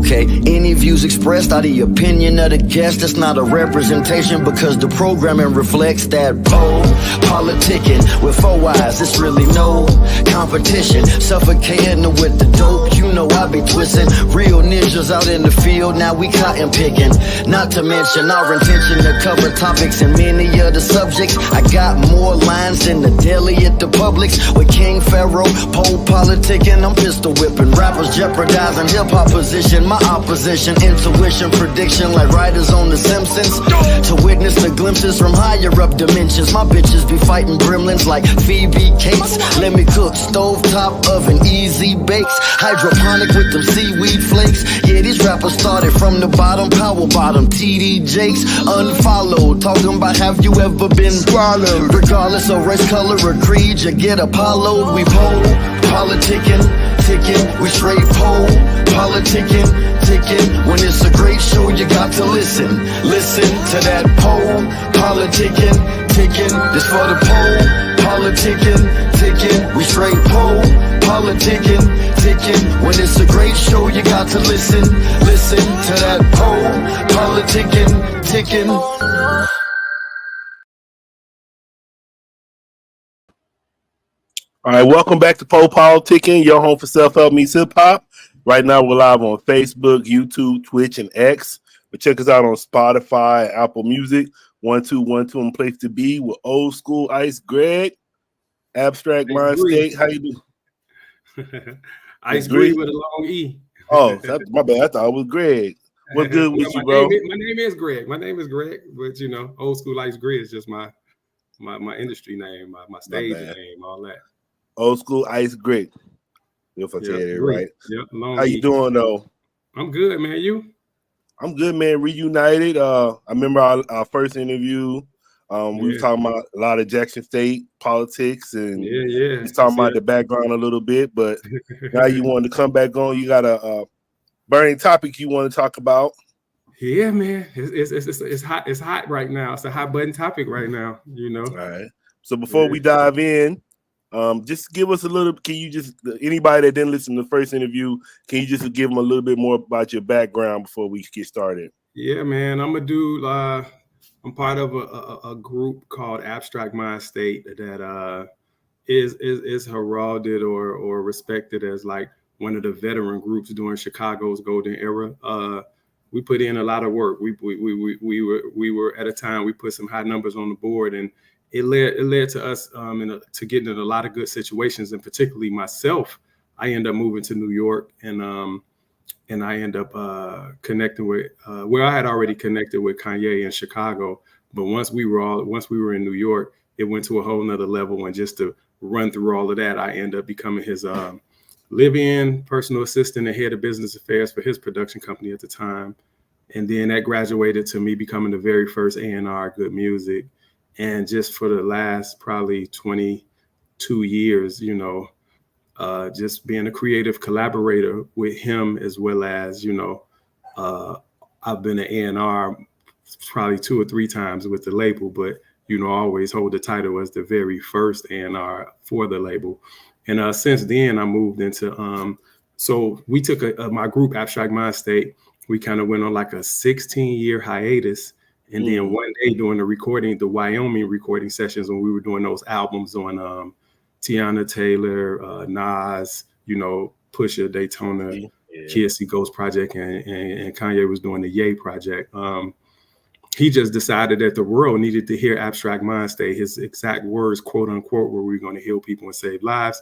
Okay, any views expressed are the opinion of the guest. That's not a representation because the programming reflects that politicking with 4 eyes. It's really no competition. Suffocating with the dope, you know I be twisting. Real ninjas out in the field, now we cotton picking. Not to mention our intention to cover topics and many of the subjects. I got more lines than the deli at the Publix. With King Pharaoh, PoPolitickin, I'm pistol whipping. Rappers jeopardizing hip-hop position. My opposition, intuition, prediction like writers on The Simpsons. To witness the glimpses from higher up dimensions. My bitches be fighting gremlins like Phoebe Cates. Let me cook, stovetop oven, easy bakes. Hydroponic with them seaweed flakes. Yeah, these rappers started from the bottom, power bottom. TD Jakes, unfollowed. Talking about have you ever been swallowed? Regardless of race, color, or creed, you get Apollo. We politicking, ticking, we straight politicking, ticking. When it's a great show, you got to listen to that politicking, ticking. This for the politicking, ticking. We straight politicking, ticking. When it's a great show, you got to listen to that politicking, ticking. All right, welcome back to PoPolitickin, your home for self-help meets hip-hop. Right now, we're live on Facebook, YouTube, Twitch, and X. But check us out on Spotify, Apple Music, 1212 and Place to Be with Olskool, Ice Greg, Abstract Mindscape. How you doing? Ice Greg with a long E. Oh, my bad. I thought it was Greg. What's good with you, bro? My name is Greg. But you know, Olskool Ice Greg is just my industry name, my stage name, all that. Olskool Ice Greg. If I tell you that right. Yep, how you doing though? I'm good, man. You? I'm good, man. Reunited. I remember our first interview. We were talking about a lot of Jackson State politics, and we was talking about the background a little bit. But now you want to come back on. You got a burning topic you want to talk about. Yeah, man. It's hot. It's hot right now. It's a hot button topic right now. You know. All right. So before we dive in, just give us a little. Can you just anybody that didn't listen to the first interview? Can you just give them a little bit more about your background before we get started? Yeah, man. I'm a dude. I'm part of a group called Abstract Mindscape that is heralded or respected as like one of the veteran groups during Chicago's golden era. We put in a lot of work. We were at a time we put some high numbers on the board, and it led to us to getting in a lot of good situations. And particularly myself, I ended up moving to New York, and I ended up connecting with I had already connected with Kanye in Chicago, but once we were in New York, it went to a whole nother level. And just to run through all of that, I ended up becoming his live-in personal assistant and head of business affairs for his production company at the time. And then that graduated to me becoming the very first A&R Good Music. And just for the last probably 22 years, you know, just being a creative collaborator with him, as well as, you know, I've been an A&R probably 2 or 3 times with the label, but, you know, I always hold the title as the very first A&R for the label. And since then, I moved into, so we took my group, Abstract Mindscape, we kind of went on like a 16-year hiatus. And then one day during the Wyoming recording sessions, when we were doing those albums on Tiana Taylor, Nas, you know, Pusha, Daytona, Kids See Ghost Project, and Kanye was doing the Ye Project. He just decided that the world needed to hear Abstract Mindscape. His exact words, quote unquote, were we going to heal people and save lives.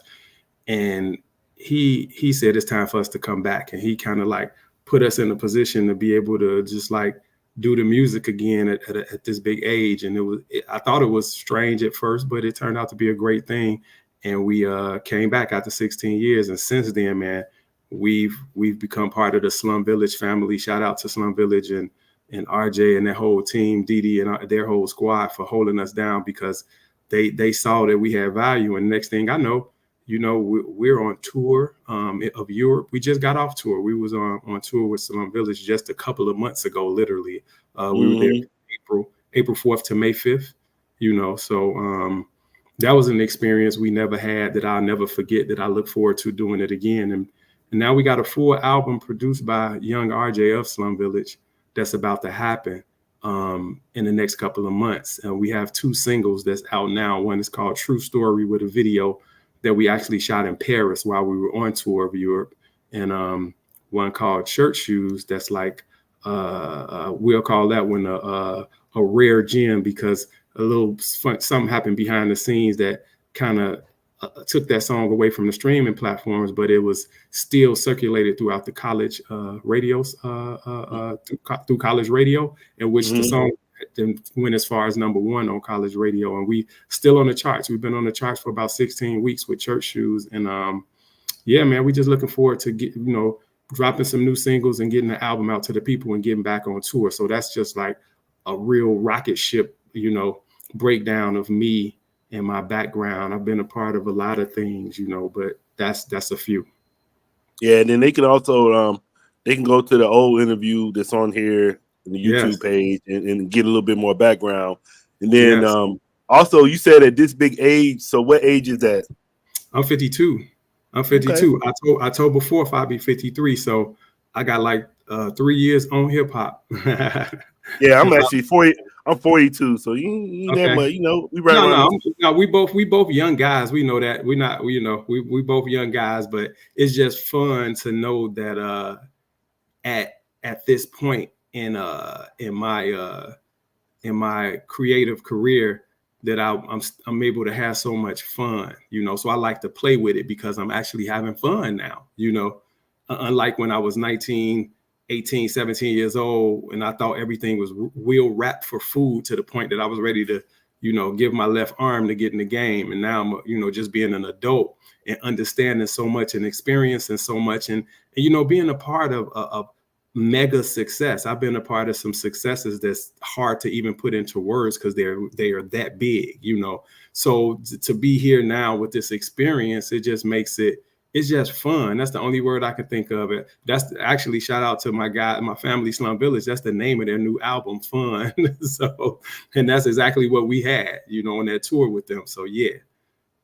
And he said it's time for us to come back. And he kind of like put us in a position to be able to just like do the music again at this big age. And I thought it was strange at first, but it turned out to be a great thing. And we came back after 16 years. And since then, man, we've become part of the Slum Village family. Shout out to Slum Village and RJ and their whole team, Didi and their whole squad for holding us down, because they saw that we had value. And next thing I know, you know, we're on tour of Europe. We just got off tour. We was on tour with Slum Village just a couple of months ago, literally. We were there April 4th to May 5th, you know. So that was an experience we never had that I'll never forget, that I look forward to doing it again. And now we got a full album produced by young RJ of Slum Village that's about to happen in the next couple of months. And we have 2 singles that's out now. One is called True Story with a video that we actually shot in Paris while we were on tour of Europe. And one called Church Shoes that's like, we'll call that one a rare gem, because a little something happened behind the scenes that kind of took that song away from the streaming platforms, but it was still circulated throughout the college radios, through college radio, in which the song went as far as #1 on college radio. And we still on the charts. We've been on the charts for about 16 weeks with Church Shoes. And yeah, man, we just looking forward to dropping some new singles and getting the album out to the people and getting back on tour. So that's just like a real rocket ship, breakdown of me and my background. I've been a part of a lot of things, but that's a few. Yeah, and then they can also they can go to the old interview that's on here in the YouTube page and get a little bit more background. And then also you said at this big age, so what age is that? I'm 52. Okay. October 4th, I'll be 53. So I got like 3 years on hip hop. Yeah, I'm actually 40. I'm 42, so you okay. That much, we right around. No, we both young guys. We know that we're not. We both young guys, but it's just fun to know that at this point in my creative career that I'm able to have so much fun. So I like to play with it because I'm actually having fun now. Unlike when I was 19. 18, 17 years old, and I thought everything was wheel wrapped for food, to the point that I was ready to, give my left arm to get in the game. And now I'm, just being an adult and understanding so much and experiencing so much, and being a part of mega success. I've been a part of some successes that's hard to even put into words because they are that big, So to be here now with this experience, it just makes it's just fun. That's the only word I can think of. It. That's actually, shout out to my family, Slum Village. That's the name of their new album, Fun. So, and that's exactly what we had, on that tour with them. So, yeah.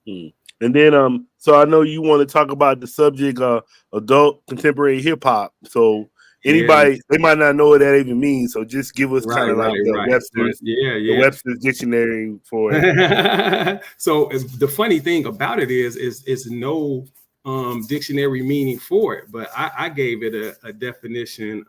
And then, so I know you want to talk about the subject of adult contemporary hip hop. So anybody, they might not know what that even means. So just give us kind of like the Webster's, the Webster's dictionary for it. So the funny thing about it is no dictionary meaning for it, but I gave it a definition,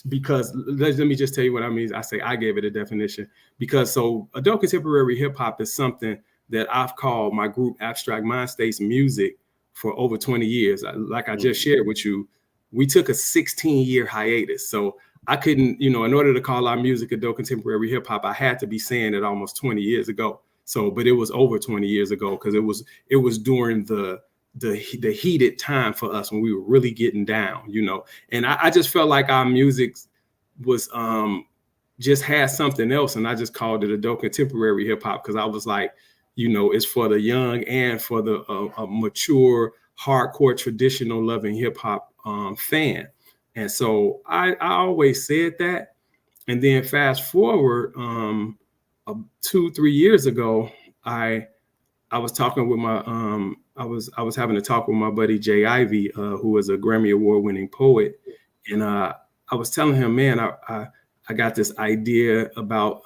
because let me just tell you what I mean. I say I gave it a definition because adult contemporary hip hop is something that I've called my group Abstract Mind States music for over 20 years. Like I just shared with you, we took a 16-year hiatus. So I couldn't, in order to call our music adult contemporary hip hop, I had to be saying it almost 20 years ago. So, but it was over 20 years ago because it was during the heated time for us when we were really getting down, and I just felt like our music was just had something else, and I just called it adult contemporary hip hop because I was like, it's for the young and for the mature, hardcore, traditional loving hip hop fan. And so I always said that. And then fast forward 2-3 years ago, I was talking with my I was having a talk with my buddy Jay Ivy, who is a Grammy Award winning poet, and I was telling him, man, I got this idea about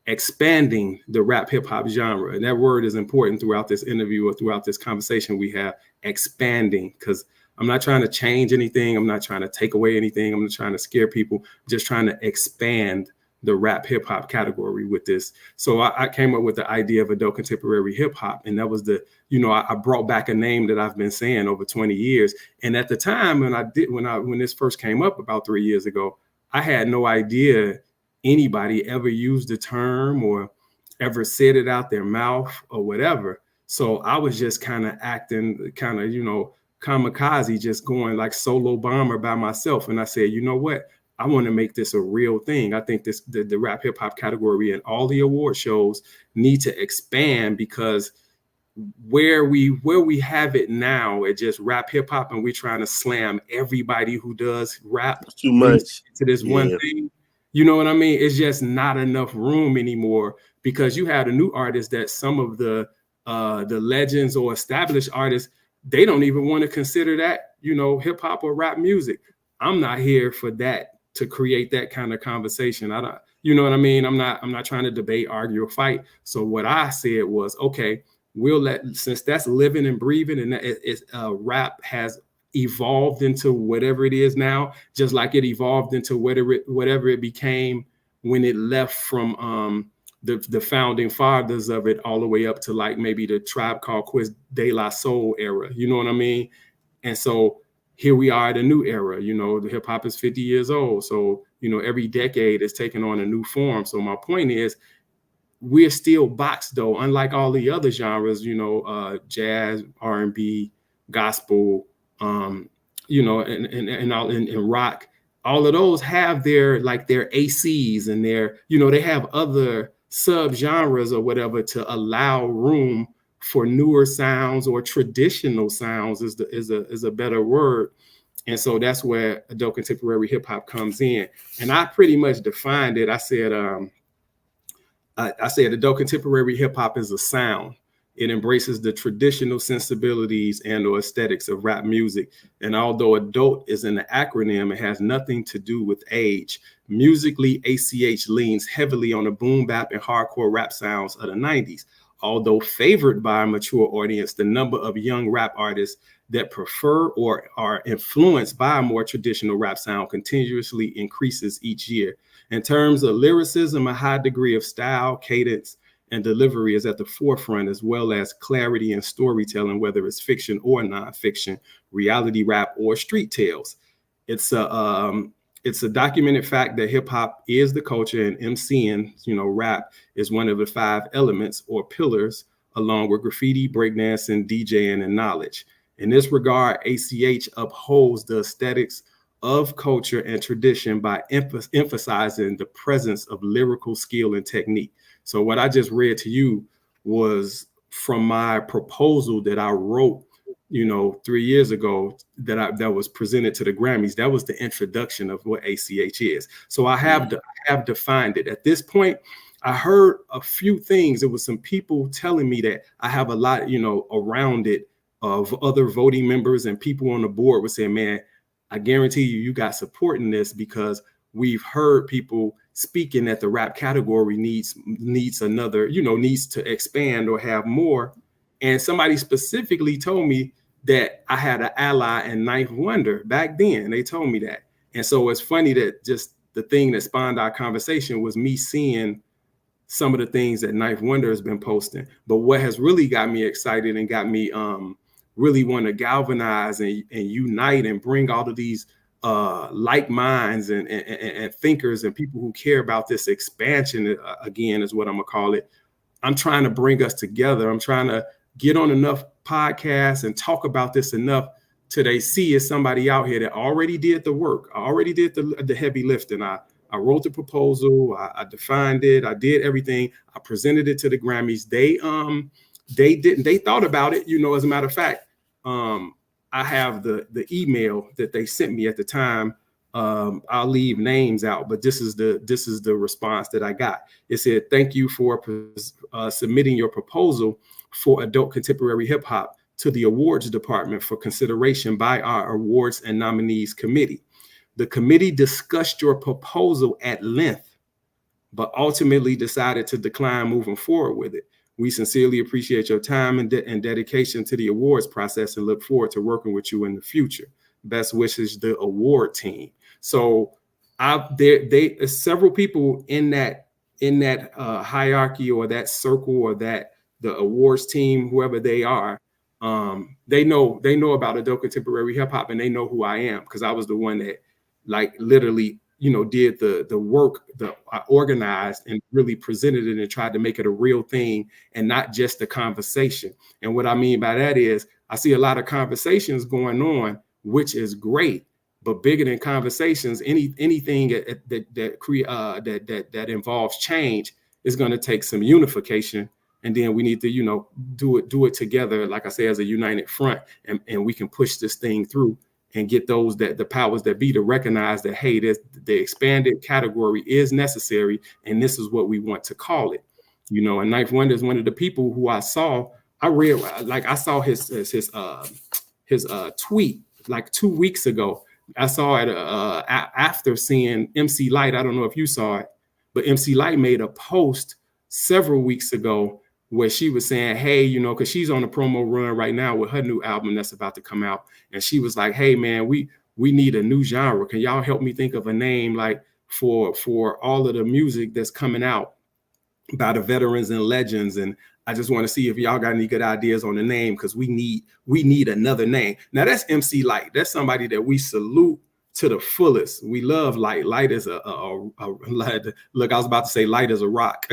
expanding the rap hip hop genre, and that word is important throughout this interview or throughout this conversation we have. Expanding, because I'm not trying to change anything, I'm not trying to take away anything, I'm not trying to scare people, I'm just trying to expand the rap hip hop category with this. So I came up with the idea of adult contemporary hip hop. And that was I brought back a name that I've been saying over 20 years. And at the time when this first came up about 3 years ago, I had no idea anybody ever used the term or ever said it out their mouth or whatever. So I was just kind of acting kind of, kamikaze, just going like solo bomber by myself. And I said, you know what? I want to make this a real thing. I think the rap hip hop category and all the award shows need to expand, because where we have it now, it's just rap hip hop, and we're trying to slam everybody who does rap too much to this one thing. You know what I mean? It's just not enough room anymore, because you have the new artists that some of the legends or established artists, they don't even want to consider that, hip hop or rap music. I'm not here for that, to create that kind of conversation. I don't, you know what I mean? I'm not trying to debate, argue, or fight. So what I said was, okay, since that's living and breathing, and rap has evolved into whatever it is now, just like it evolved into whatever it became when it left from the founding fathers of it all the way up to like maybe the Tribe Called Quest, De La Soul era. You know what I mean? And so here we are at a new era. The hip hop is 50 years old. So, every decade is taking on a new form. So my point is, we're still boxed though, unlike all the other genres, jazz, R&B, gospel, and rock. All of those have their ACs and they have other sub-genres or whatever to allow room for newer sounds, or traditional sounds is a better word. And so that's where adult contemporary hip hop comes in. And I pretty much defined it. I said adult contemporary hip hop is a sound. It embraces the traditional sensibilities and or aesthetics of rap music. And although adult is an acronym, it has nothing to do with age. Musically, ACH leans heavily on the boom bap and hardcore rap sounds of the 90s. Although favored by a mature audience, the number of young rap artists that prefer or are influenced by a more traditional rap sound continuously increases each year. In terms of lyricism, a high degree of style, cadence, and delivery is at the forefront, as well as clarity and storytelling, whether it's fiction or nonfiction, reality rap or street tales. It's a documented fact that hip hop is the culture, and MCing, rap is one of the 5 elements or pillars, along with graffiti, breakdancing, DJing, and knowledge. In this regard, ACH upholds the aesthetics of culture and tradition by emphasizing the presence of lyrical skill and technique. So what I just read to you was from my proposal that I wrote, 3 years ago, that was presented to the Grammys. That was the introduction of what ACH is. So I have defined it. At this point, I heard a few things. There was some people telling me that I have a lot, around it, of other voting members and people on the board would say, man, I guarantee you got support in this, because we've heard people speaking that the rap category needs another, needs to expand or have more. And somebody specifically told me that I had an ally in Ninth Wonder back then. They told me that. And so it's funny that just the thing that spawned our conversation was me seeing some of the things that Ninth Wonder has been posting. But what has really got me excited and got me really want to galvanize and unite and bring all of these like minds and thinkers and people who care about this expansion, again, is what I'm gonna call it. I'm trying to bring us together. I'm trying to get on enough podcasts and talk about this enough till they see it's somebody out here that already did the work. I already did the heavy lifting. I wrote the proposal. I defined it. I did everything. I presented it to the Grammys. They thought about it. As a matter of fact, I have the email that they sent me at the time. I'll leave names out, but this is the response that I got. It said, "Thank you for submitting your proposal for adult contemporary hip hop to the awards department for consideration by our awards and nominees committee. The committee discussed your proposal at length, but ultimately decided to decline moving forward with it. We sincerely appreciate your time and dedication to the awards process and look forward to working with you in the future. Best wishes, the award team." So several people in that hierarchy or that circle or that the awards team, whoever they are, they know about adult contemporary hip hop, and they know who I am, because I was the one that literally did the work, I organized and really presented it and tried to make it a real thing and not just a conversation. And what I mean by that is I see a lot of conversations going on, which is great, but bigger than conversations, anything that involves change is going to take some unification. And then we need to, do it together, like I say, as a united front, and we can push this thing through and get those the powers that be to recognize that, hey, the expanded category is necessary, and this is what we want to call it. And Ninth Wonder is one of the people who I saw I saw his tweet like 2 weeks ago. I saw it after seeing MC Light. I don't know if you saw it, but MC Light made a post several weeks ago where she was saying, hey, you know, because she's on a promo run right now with her new album that's about to come out. And she was like, hey, man, we need a new genre. Can y'all help me think of a name like for all of the music that's coming out by the veterans and legends? And I just want to see if y'all got any good ideas on the name, because we need another name. Now that's MC Light. That's somebody that we salute to the fullest. We love Light. Light is a look, I was about to say Light is a rock.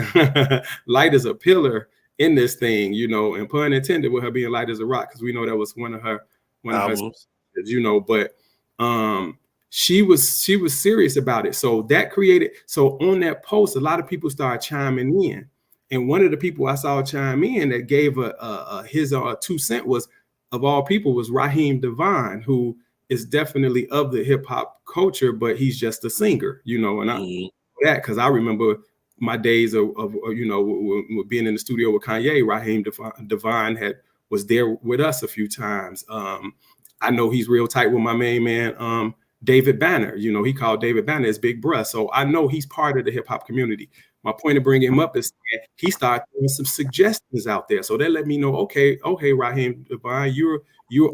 Light is a pillar in this thing, you know, and pun intended with her being light as a rock, because we know that was one of her albums, you know, but she was serious about it. So that created, so on that post, a lot of people started chiming in. And one of the people I saw chime in that gave his 2 cents was, of all people, was Raheem DeVaughn, who is definitely of the hip hop culture, but he's just a singer, you know, and I that because I remember my days of you know, being in the studio with Kanye. Raheem DeVaughn was there with us a few times. I know he's real tight with my main man, David Banner. You know, he called David Banner his big bruh. So I know he's part of the hip hop community. My point of bringing him up is that he started throwing some suggestions out there. So that let me know, okay, Raheem DeVaughn, you're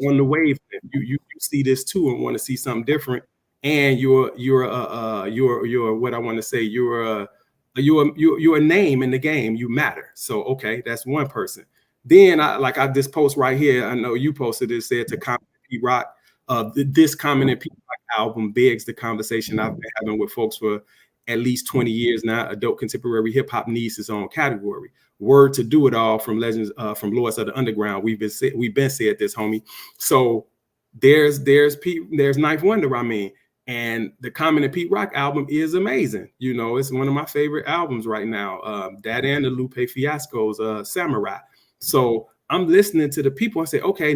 on the wave. You see this too and want to see something different. And you're what I want to say, you're a name in the game. You matter. So okay, that's one person. Then I this post right here, I know you posted it, said to comment Pete Rock. This Common and Pete Rock album begs the conversation I've been having with folks for at least 20 years now. Adult contemporary hip hop needs its own category. Word to Do It All from legends from Lords of the Underground. We've been said this, homie. So there's Ninth Wonder, I mean, and the Common and Pete Rock album is amazing. You know, it's one of my favorite albums right now. That and the Lupe Fiasco's Samurai. So I'm listening to the people and say, okay,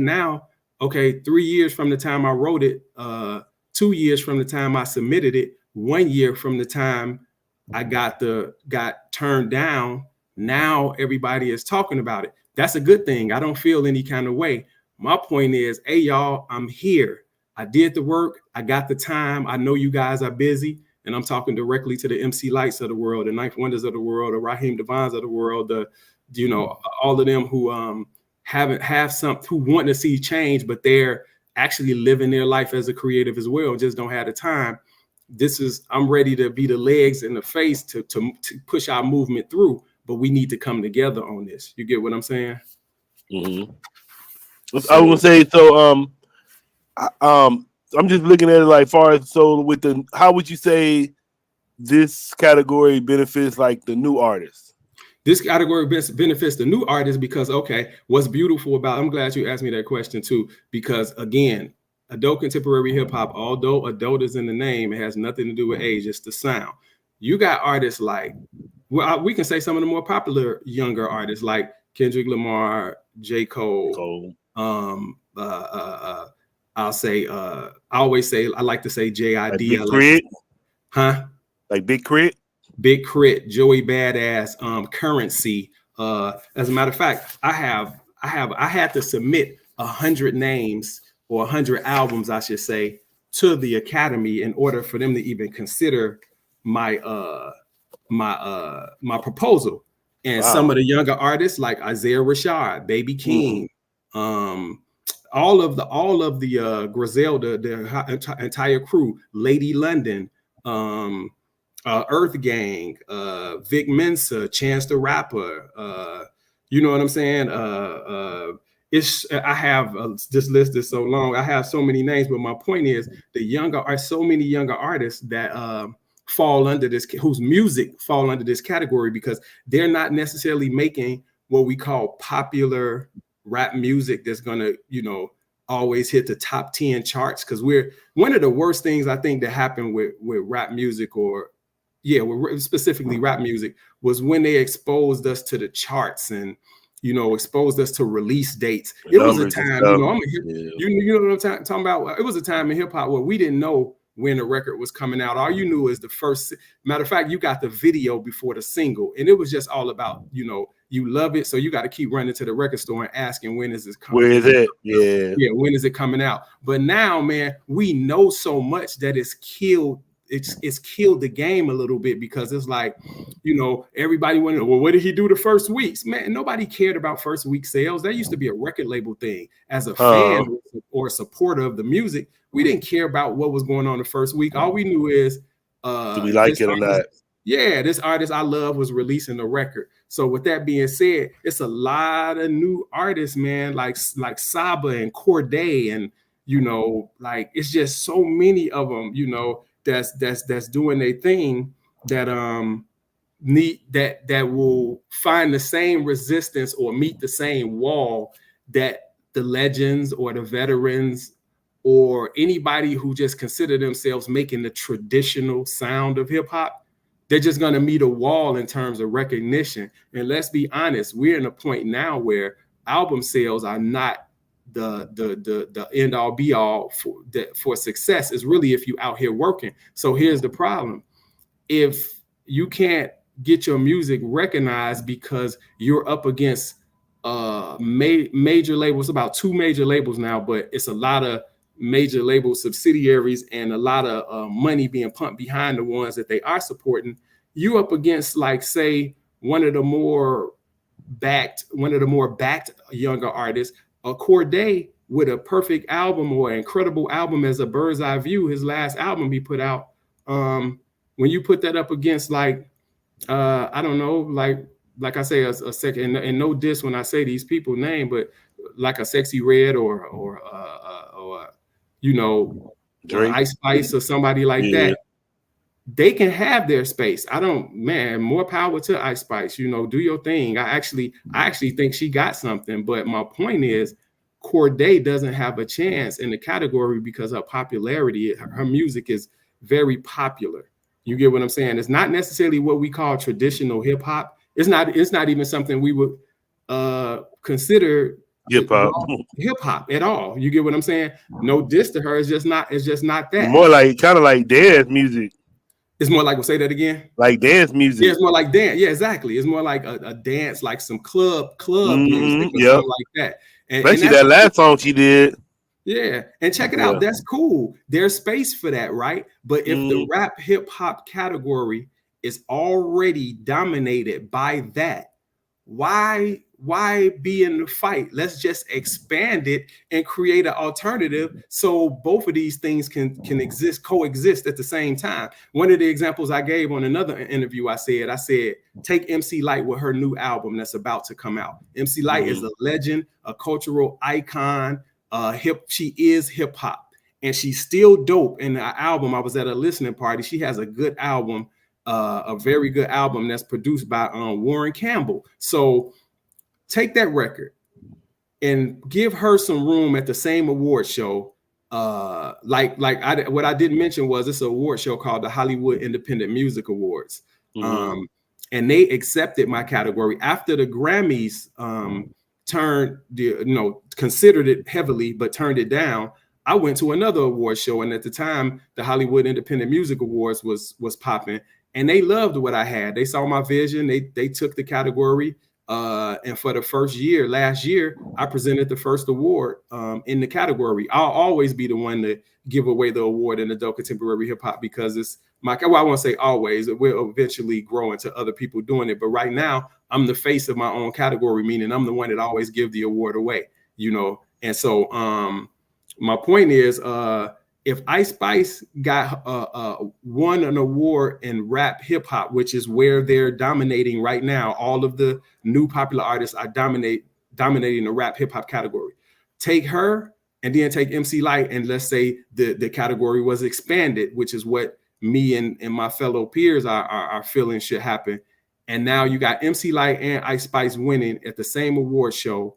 3 years from the time I wrote it, 2 years from the time I submitted it, 1 year from the time I got turned down, now everybody is talking about it. That's a good thing. I don't feel any kind of way. My point is, hey, y'all, I'm here. I did the work. I got the time. I know you guys are busy. And I'm talking directly to the MC Lights of the world, the Ninth Wonders of the world, the Raheem DeVaughns of the world, all of them who who want to see change, but they're actually living their life as a creative as well, just don't have the time. I'm ready to be the legs and the face to push our movement through, but we need to come together on this. You get what I'm saying? Mm-hmm. So, I was gonna say, I'm just looking at it like far as, so how would you say this category benefits like the new artists? This category benefits the new artists because, okay, what's beautiful about, I'm glad you asked me that question too, because again, adult contemporary hip hop, although adult is in the name, it has nothing to do with age, it's the sound. You got artists like, well, we can say some of the more popular younger artists like Kendrick Lamar, J. Cole. I'll say, I like to say J.I.D. Like Big Crit? Like Big Crit? Big Crit, Joey Badass, Currency. As a matter of fact, I had to submit 100 names or 100 albums, I should say, to the Academy in order for them to even consider my proposal. And some of the younger artists like Isaiah Rashad, Baby King, all of the Griselda, the entire crew, Lady London, Earth Gang, Vic Mensa, Chance the Rapper, you know what I'm saying? I have this list is so long. I have so many names, but my point is so many younger artists that fall under this, whose music fall under this category, because they're not necessarily making what we call popular rap music that's gonna, always hit the top 10 charts. Because we're one of the worst things I think that happened with rap music, specifically rap music, was when they exposed us to the charts and exposed us to release dates. It was a time, you know what I'm talking about. It was a time in hip hop where we didn't know when the record was coming out. All you knew is the first. Matter of fact, you got the video before the single, and it was just all about, you know, you love it, so you got to keep running to the record store and asking, when is this coming? Where is it? Yeah, when is it coming out? But now, man, we know so much that it's killed the game a little bit, because it's like, you know, everybody went, well, what did he do the first weeks? Man, nobody cared about first week sales. That used to be a record label thing. As a fan or a supporter of the music, we didn't care about what was going on the first week. All we knew is, do we like it or not? Yeah, this artist I love was releasing a record. So with that being said, it's a lot of new artists, man, like Saba and Corday, and, you know, like, it's just so many of them, you know, that's doing their thing, that that will find the same resistance or meet the same wall that the legends or the veterans or anybody who just consider themselves making the traditional sound of hip hop, they're just going to meet a wall in terms of recognition. And let's be honest, we're in a point now where album sales are not the end all be all for success. Is really if you out here working. So here's the problem: if you can't get your music recognized because you're up against major labels, about 2 major labels now, but it's a lot of major label subsidiaries and a lot of money being pumped behind the ones that they are supporting, you up against, like, say, one of the more backed younger artists, a Corday with a perfect album or an incredible album as a Bird's Eye View, his last album he put out. When you put that up against, like, I don't know, like I say, a second, and no diss when I say these people's name, but like a Sexy Red or you know, Ice Spice or somebody like that, they can have their space. More power to Ice Spice, you know, do your thing. I actually think she got something, but my point is, Corday doesn't have a chance in the category because her popularity, her music is very popular. You get what I'm saying? It's not necessarily what we call traditional hip hop. It's not even something we would consider hip hop at all. You get what I'm saying? No diss to her. It's just not that. More like kind of like dance music. It's more like, we'll say that again. Like dance music. Yeah, it's more like dance. Yeah, exactly. It's more like a dance, like some club music or something like that. Especially that last song she did. Yeah, and check it out. That's cool. There's space for that, right? But if the rap hip hop category is already dominated by that, why be in the fight? Let's just expand it and create an alternative so both of these things can coexist at the same time. One of the examples I gave on another interview, I said, take MC Lyte with her new album that's about to come out. MC Lyte is a legend, a cultural icon. She is hip hop, and she's still dope. In the album, I was at a listening party. She has a good album, a very good album that's produced by Warren Campbell. So take that record and give her some room at the same award show. What I didn't mention was it's an award show called the Hollywood Independent Music Awards. And they accepted my category after the Grammys considered it heavily, but turned it down. I went to another award show, and at the time, the Hollywood Independent Music Awards was popping, and they loved what I had. They saw my vision. They took the category, and for the first year, last year, I presented the first award in the category. I'll always be the one to give away the award in adult contemporary hip hop because it's I won't say always. It will eventually grow into other people doing it, but right now, I'm the face of my own category, meaning I'm the one that always give the award away, you know? And so my point is, if Ice Spice got won an award in rap hip hop, which is where they're dominating right now, all of the new popular artists are dominating the rap hip hop category. Take her and then take MC Lyte, and let's say the category was expanded, which is what me and my fellow peers are feeling should happen. And now you got MC Lyte and Ice Spice winning at the same award show.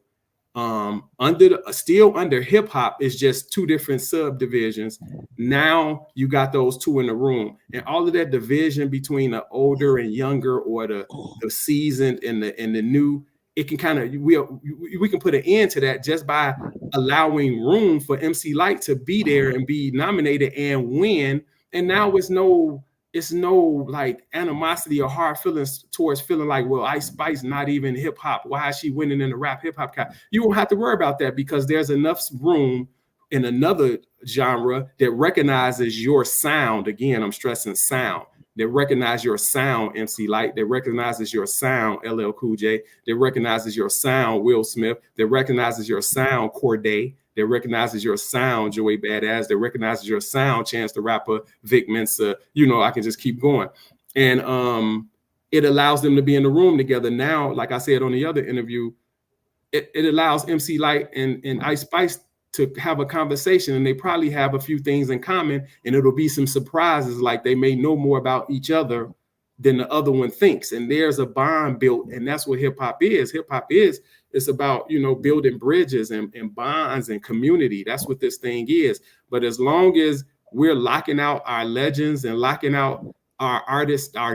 Still under hip hop, is just 2 different subdivisions. Now you got those 2 in the room, and all of that division between the older and younger, or the seasoned and the new, it can kind of we can put an end to that just by allowing room for MC Light to be there and be nominated and win. And now it's no like animosity or hard feelings towards feeling like, well, Ice Spice not even hip hop. Why is she winning in the rap hip hop? You won't have to worry about that because there's enough room in another genre that recognizes your sound. Again, I'm stressing sound. That recognize your sound, MC Light. That recognizes your sound, LL Cool J. That recognizes your sound, Will Smith. That recognizes your sound, Corday. That recognizes your sound, Joey Badass. That recognizes your sound, Chance the Rapper, Vic Mensa. I can just keep going. And it allows them to be in the room together. Now, like I said on the other interview, it allows MC Light and Ice Spice to have a conversation, and they probably have a few things in common, and it'll be some surprises, like they may know more about each other than the other one thinks. And there's a bond built, and that's what hip hop is. Hip hop is, it's about, building bridges and bonds and community. That's what this thing is. But as long as we're locking out our legends and locking out our artists, our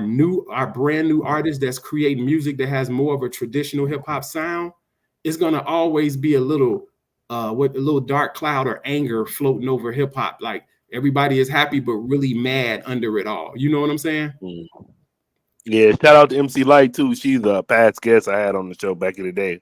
brand new artists that's creating music that has more of a traditional hip hop sound, it's going to always be a little with a little dark cloud or anger floating over hip hop. Like everybody is happy, but really mad under it all. You know what I'm saying? Yeah. Shout out to MC Light too. She's a past guest I had on the show back in the day.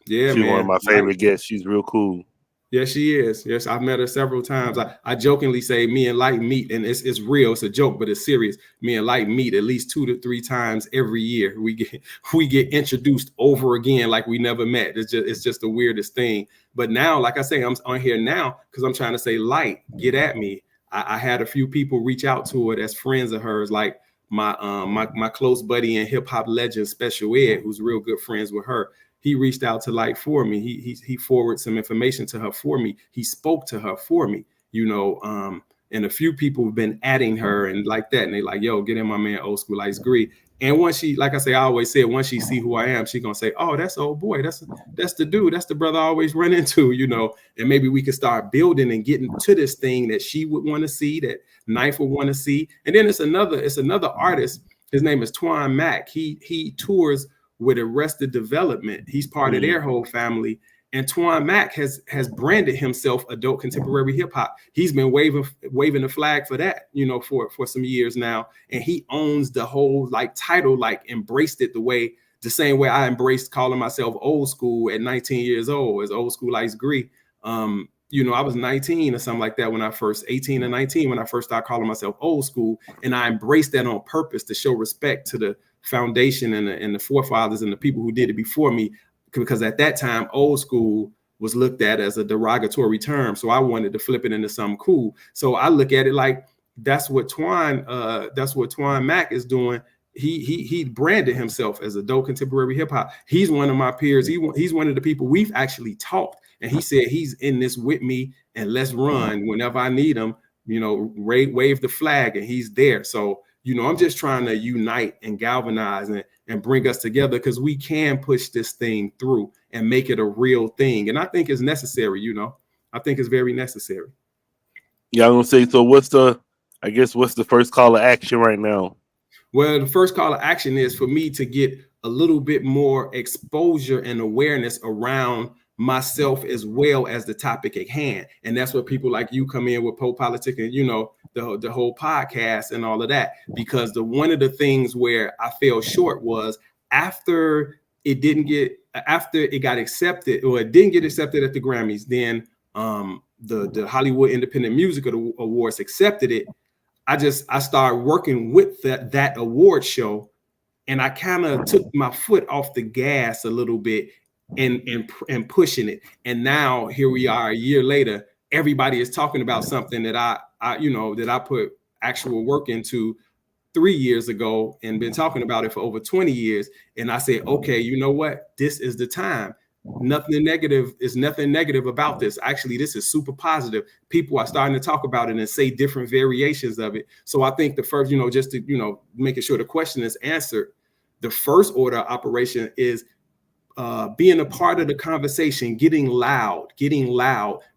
Yeah, she's one of my favorite guests. She's real cool. Yes, she is. Yes, I've met her several times. I jokingly say me and Light meet, and it's real. It's a joke, but it's serious. Me and Light meet at least 2 to 3 times every year. We get introduced over again like we never met. It's just the weirdest thing. But now, like I say, I'm on here now because I'm trying to say, Light, get at me. I had a few people reach out to her that's friends of hers, like my close buddy and hip hop legend Special Ed, who's real good friends with her. He reached out to Light for me. He forwarded some information to her for me. He spoke to her for me, and a few people have been adding her and like that. And they like, yo, get in my man Olskool Light's Gree. And once she, like I say, I always say, once she see who I am, she gonna say, oh, that's old boy. That's the dude. That's the brother I always run into, and maybe we could start building and getting to this thing that she would want to see, that Knife would want to see. And then it's another artist. His name is Twan Mack. He tours with Arrested Development. He's part of their whole family. And Twan Mack has branded himself adult contemporary hip hop. He's been waving the flag for that, for some years now. And he owns the whole title, embraced it the same way I embraced calling myself old school at 19 years old as Olskool Light's Gree. I was 19 or something like that 18 or 19 when I first started calling myself old school. And I embraced that on purpose to show respect to the foundation and the forefathers and the people who did it before me, because at that time old school was looked at as a derogatory term. So I wanted to flip it into something cool. So I look at it like that's what Twan Mack is doing. He branded himself as adult contemporary hip hop. He's one of my peers. He's one of the people we've actually talked, and he said he's in this with me and let's run whenever I need him, wave the flag, and he's there. So I'm just trying to unite and galvanize and bring us together, because we can push this thing through and make it a real thing. And I think it's necessary, I think it's very necessary. Yeah, I'm gonna say, so what's the first call to action right now? Well, the first call to action is for me to get a little bit more exposure and awareness around myself as well as the topic at hand. And that's where people like you come in with PoPolitickin, the whole podcast and all of that. Because one of the things where I fell short was after it got accepted, or it didn't get accepted at the Grammys, then the Hollywood Independent Music Awards accepted it. I started working with that award show, and I kind of took my foot off the gas a little bit and pushing it. And now here we are a year later, everybody is talking about something that I put actual work into 3 years ago and been talking about it for over 20 years. And I said, okay, you know what? This is the time. Nothing negative about this. Actually, this is super positive. People are starting to talk about it and say different variations of it. So I think the first, just to, making sure the question is answered, the first order of operation is being a part of the conversation, getting loud,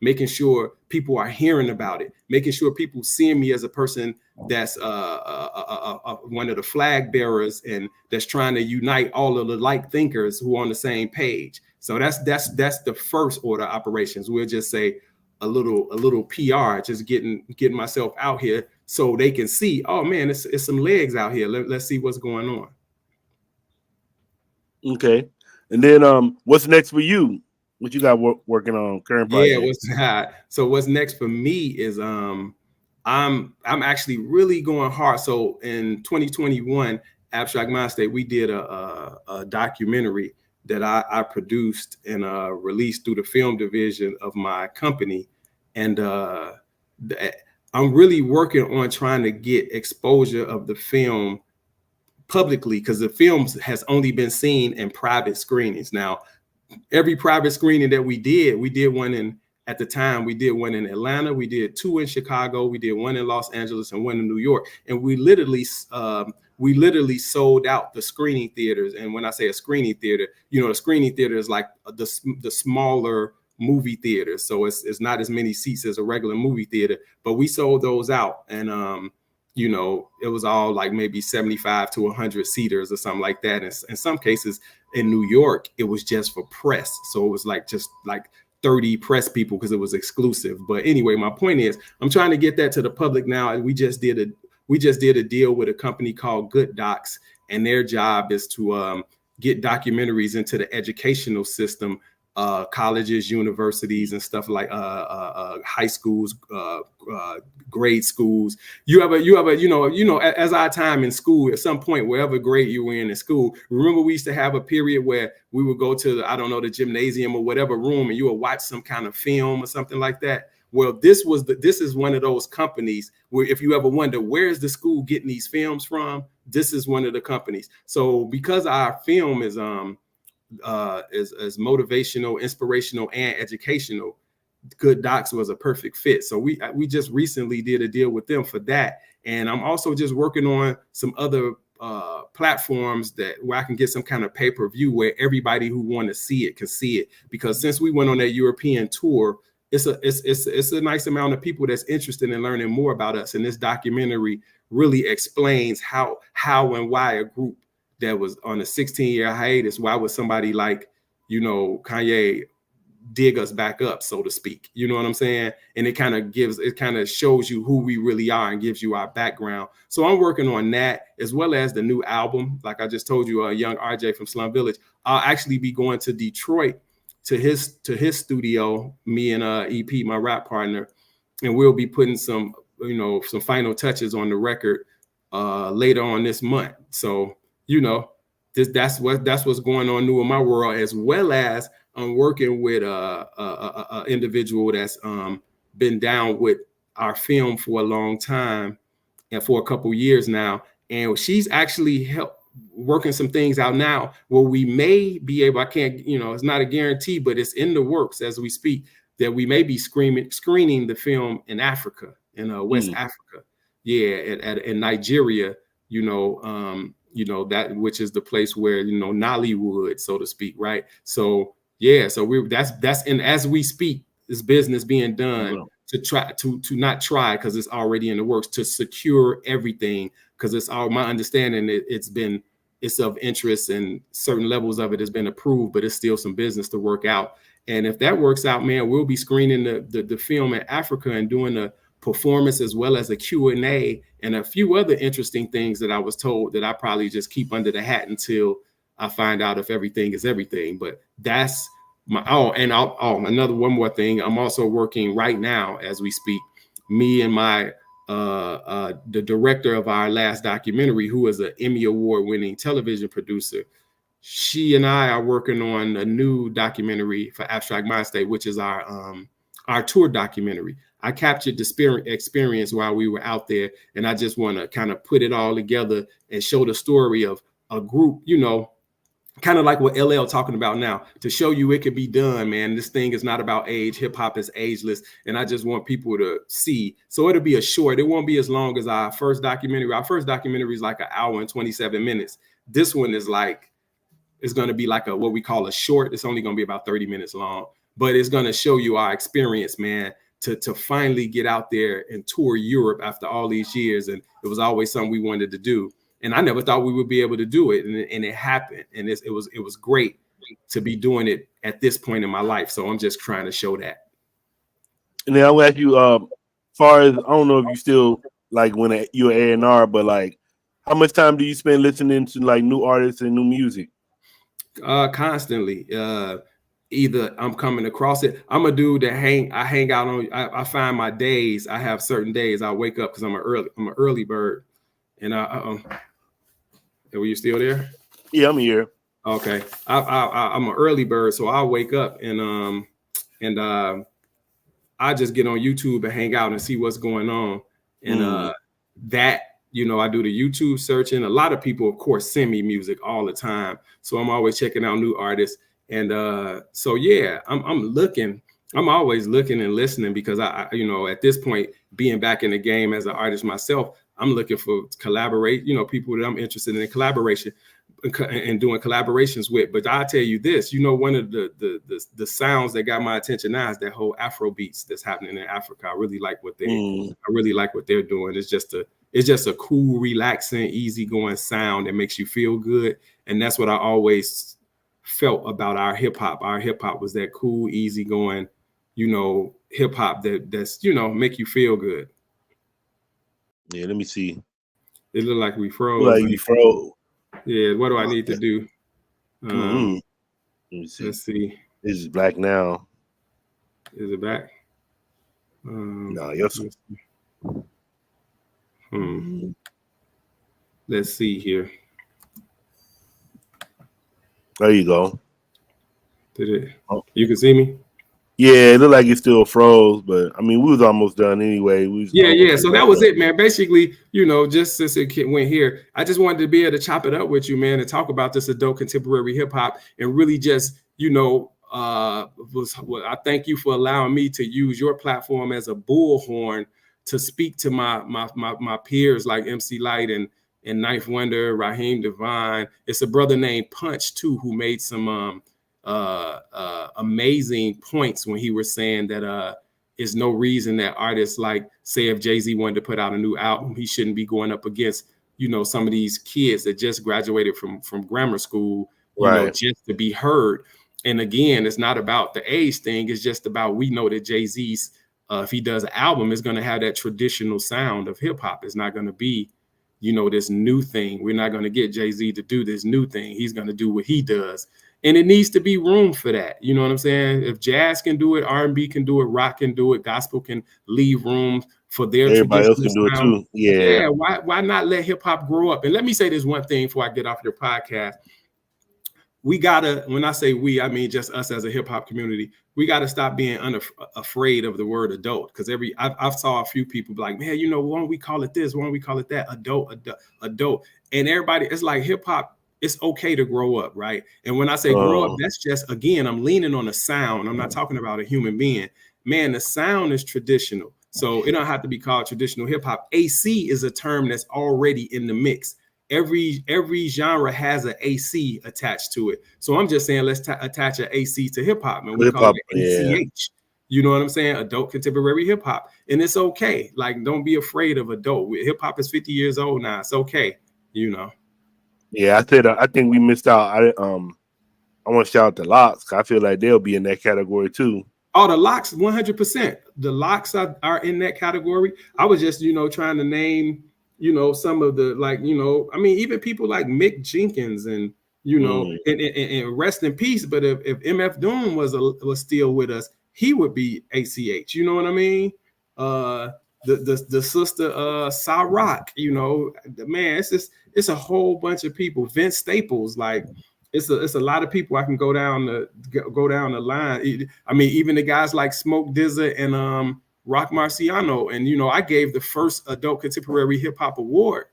making sure people are hearing about it, making sure people see me as a person that's one of the flag bearers and that's trying to unite all of the like thinkers who are on the same page. So that's the first order operations. We'll just say a little PR, just getting myself out here so they can see, oh man, it's some legs out here. Let's see what's going on. Okay. And then what's next for you? What you got working on current project? Yeah, what's next for me is I'm actually really going hard. So in 2021, Abstract Mind State, we did a documentary that I produced and released through the film division of my company. And I'm really working on trying to get exposure of the film publicly, because the film has only been seen in private screenings. Now, every private screening that we did one at the time, we did one in Atlanta, we did 2 in Chicago, we did 1 in Los Angeles and 1 in New York. And we literally sold out the screening theaters. And when I say a screening theater, a screening theater is like the smaller movie theater. So it's not as many seats as a regular movie theater, but we sold those out. And, it was all like maybe 75 to 100 seaters or something like that. And in some cases in New York, it was just for press. So it was just 30 press people because it was exclusive. But anyway, my point is I'm trying to get that to the public now. And we just did a deal with a company called Good Docs, and their job is to get documentaries into the educational system, colleges, universities, and stuff like high schools, grade schools. As our time in school, at some point, wherever grade you were in school, remember we used to have a period where we would go to the gymnasium or whatever room, and you would watch some kind of film or something like that. Well, this is one of those companies where, if you ever wonder where is the school getting these films from, this is one of the companies. So because our film is motivational, inspirational, and educational, Good Docs was a perfect fit. So we just recently did a deal with them for that. And I'm also just working on some other platforms where I can get some kind of pay-per-view where everybody who want to see it can see it. Because since we went on that European tour, it's a nice amount of people that's interested in learning more about us. And this documentary really explains how and why a group that was on a 16-year hiatus, why would somebody like, Kanye dig us back up, so to speak? You know what I'm saying? And it kind of shows you who we really are and gives you our background. So I'm working on that, as well as the new album. Like I just told you, Young RJ from Slum Village. I'll actually be going to Detroit to his studio, me and EP, my rap partner, and we'll be putting some final touches on the record later on this month. So that's what's going on new in my world, as well as I'm working with a individual that's been down with our film for a long time and for a couple years now, and she's actually working some things out now where we may be able, it's not a guarantee, but it's in the works as we speak, that we may be screening the film in Africa, in West Africa, in Nigeria, that which is the place where Nollywood, so to speak, right? So that's and as we speak, this business being done to try to not try, because it's already in the works, to secure everything, because it's all my understanding it's of interest, and certain levels of it has been approved, but it's still some business to work out. And if that works out, man, we'll be screening the film in Africa and doing a performance, as well as a Q&A and a few other interesting things that I was told that I probably just keep under the hat until I find out if everything is everything. But that's another one more thing. I'm also working right now as we speak. Me and my the director of our last documentary, who is an Emmy Award-winning television producer, she and I are working on a new documentary for Abstract Mind State, which is our tour documentary. I captured the experience while we were out there, and I just want to kind of put it all together and show the story of a group, kind of like what LL talking about now, to show you it could be done, man. This thing is not about age. Hip hop is ageless. And I just want people to see. So it'll be a short. It won't be as long as our first documentary. Our first documentary is like 1 hour and 27 minutes. This one is it's going to be like what we call a short. It's only going to be about 30 minutes long, but it's going to show you our experience, man, to finally get out there and tour Europe after all these years. And it was always something we wanted to do. And I never thought we would be able to do it, and it happened. And it was great to be doing it at this point in my life. So I'm just trying to show that. And then I'll ask you, far as I don't know if you still like when you're A&R, but like, how much time do you spend listening to like new artists and new music? Constantly. Either I'm coming across it. I'm a dude that I hang out on. I find my days. I have certain days I wake up because I'm an early bird, and were you still there? Yeah, I'm here. Okay, I'm an early bird, so I wake up and I just get on YouTube and hang out and see what's going on, and that. I do the YouTube searching. A lot of people, of course, send me music all the time. So I'm always checking out new artists. And so, yeah, I'm looking. I'm always looking and listening because I at this point, being back in the game as an artist myself, I'm looking for collaborate, people that I'm interested in collaboration and doing collaborations with. But I'll tell you this, one of the sounds that got my attention now is that whole Afro beats that's happening in Africa. I really like what they're doing. It's just a cool, relaxing, easygoing sound that makes you feel good. And that's what I always felt about our hip hop. Our hip hop was that cool, easygoing, hip hop that's make you feel good. Yeah, let me see. It looked like we froze. Like you froze. Yeah, what do I need to do? Let me see. Let's see. This is black now. Is it back? No, yes. Let's see here. There you go. Did it? Oh. You can see me? Yeah, it looked like it still froze, but I mean, we was almost done anyway. Yeah. So that was it, man. Basically, just since it went here, I just wanted to be able to chop it up with you, man, and talk about this adult contemporary hip hop, and really just, I thank you for allowing me to use your platform as a bullhorn to speak to my peers like MC Light and Ninth Wonder, Raheem Devine. It's a brother named Punch too, who made some amazing points when he was saying that there's no reason that artists like, say, if Jay-Z wanted to put out a new album, he shouldn't be going up against some of these kids that just graduated from grammar school, right, just to be heard. And again, it's not about the age thing. It's just about, we know that Jay-Z's if he does an album, it's going to have that traditional sound of hip hop. It's not going to be this new thing. We're not going to get Jay-Z to do this new thing. He's going to do what he does. And it needs to be room for that. You know what I'm saying? If jazz can do it, R&B can do it, rock can do it, gospel can leave room for their everybody else can do it too. Yeah. Why not let hip hop grow up? And let me say this one thing before I get off your podcast. We gotta, when I say we, I mean just us as a hip hop community, we gotta stop being afraid of the word adult. Because I've saw a few people be like, man, why don't we call it this? Why don't we call it that? Adult. And everybody, it's like hip hop, it's okay to grow up, right? And when I say grow up, that's just, again, I'm leaning on the sound. I'm not talking about a human being. Man, the sound is traditional. So it don't have to be called traditional hip hop. AC is a term that's already in the mix. Every genre has an AC attached to it. So I'm just saying, let's attach an AC to hip hop, and we call it ACH. You know what I'm saying? Adult contemporary hip hop. And it's okay. Like, don't be afraid of adult. Hip hop is 50 years old now. It's okay. Yeah, I think we missed out. I want to shout out the Locks. I feel like they'll be in that category too. Oh, the Locks, 100%. The Locks are in that category. I was just, trying to name, some of the, like, I mean, even people like Mick Jenkins and, and rest in peace. But if MF Doom was still with us, he would be ACH. You know what I mean? The sister Sa-Rock, man, it's a whole bunch of people. Vince Staples, like it's a lot of people. I can go down the line. I mean, even the guys like Smoke DZA and Rock Marciano, and I gave the first adult contemporary hip hop award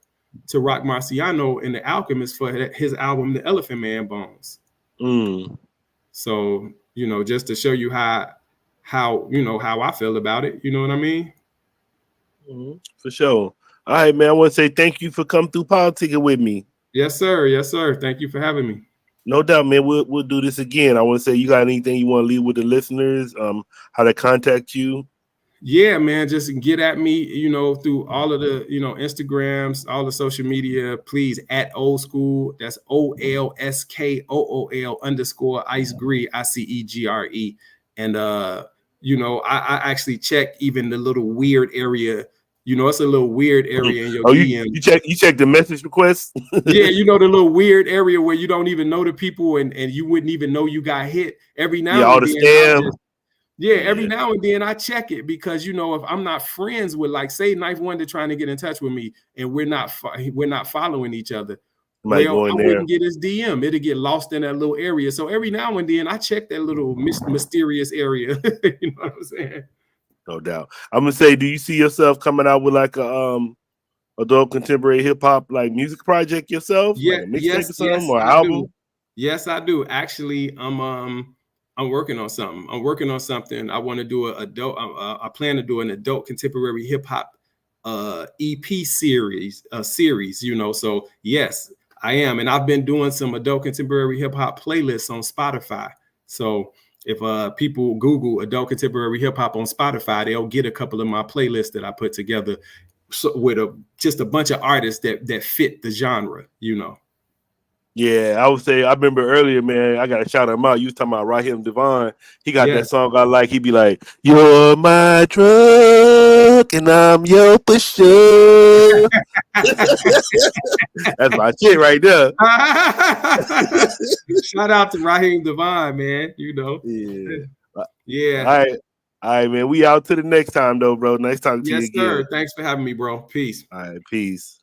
to Rock Marciano in The Alchemist for his album The Elephant Man Bones. So just to show you how I feel about it. You know what I mean? For sure. All right, man. I want to say thank you for coming through Politickin with me. Yes, sir. Yes, sir. Thank you for having me. No doubt, man. We'll do this again. I want to say, you got anything you want to leave with the listeners? How to contact you? Yeah, man, just get at me, through all of the, Instagrams, all the social media, please, at Olskool. That's OLSKOOL_IceGre, ICEGRE. And, I actually check even the little weird area. It's a little weird area in your DM. You check the message requests? Yeah, the little weird area where you don't even know the people and you wouldn't even know you got hit. Every now and then. Every now and then I check it because if I'm not friends with, like, say, Knife Wonder trying to get in touch with me and we're not following each other, I wouldn't get his DM. It'll get lost in that little area. So every now and then I check that little mysterious area. You know what I'm saying? No doubt. I'm gonna say, do you see yourself coming out with like a adult contemporary hip hop like music project yourself? Yeah, like a mixtape or album? Yes, I do. Actually, I'm working on something. I want to do I plan to do an adult contemporary hip hop EP series. So yes, I am, and I've been doing some adult contemporary hip hop playlists on Spotify. So if people Google adult contemporary hip hop on Spotify, they'll get a couple of my playlists that I put together, with just a bunch of artists that fit the genre. Yeah, I would say I remember earlier, man. I gotta shout him out. You was talking about Raheem Devon. He got that song I like. He be like, "You're my drug and I'm your pusher." That's my shit right there. Shout out to Raheem Devon, man. Yeah. All right, man. We out to the next time, though, bro. Next time. Yes, sir. Thanks for having me, bro. Peace. All right, peace.